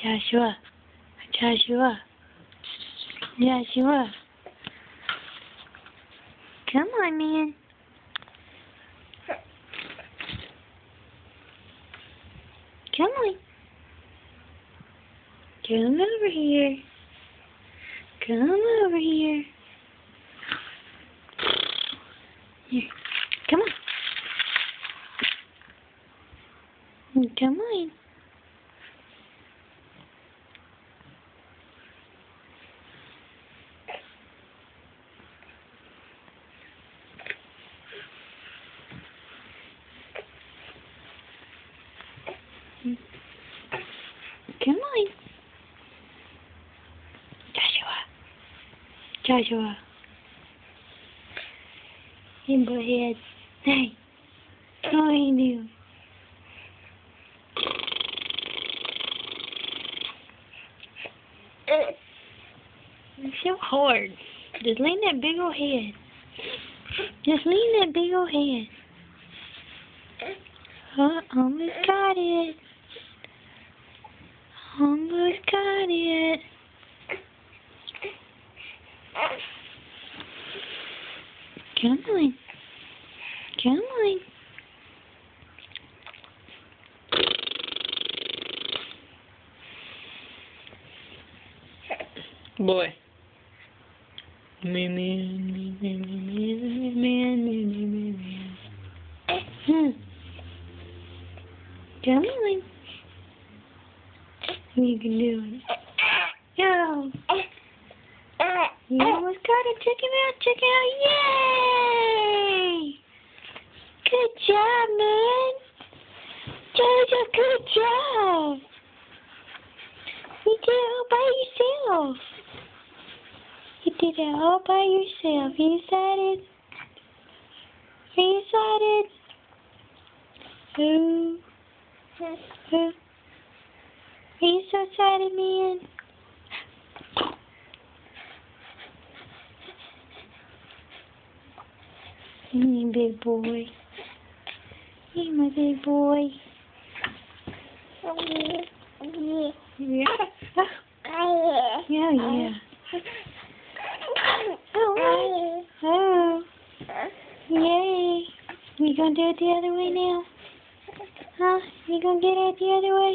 Joshua. Joshua. Joshua. Come on, man. Come on. Come over here. Come over here. Here. Come on. Come on. Come on. Joshua. Hey, butthead. Hey. What are you doing? It's so hard. Just lean that big old head. Just lean that big old head. Almost got it. Almost got it. Come on. Come on. Boy. Come on. You can do it. Go. You almost got it. Check him out. Check it out. Yay! Good job, man. Jojo, good job. You did it all by yourself. You did it all by yourself. Are you excited? Are you excited? Who? Are you so excited, man? You big boy. You my big boy. Yeah. Yeah. Oh. Yay. You gonna do it the other way now? Huh? You gonna get it the other way?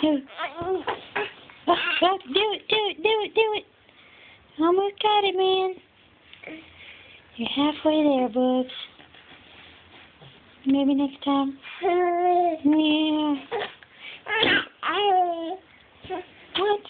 Do it. Almost got it, man. You're halfway there, Bubs. Maybe next time. Yeah. What?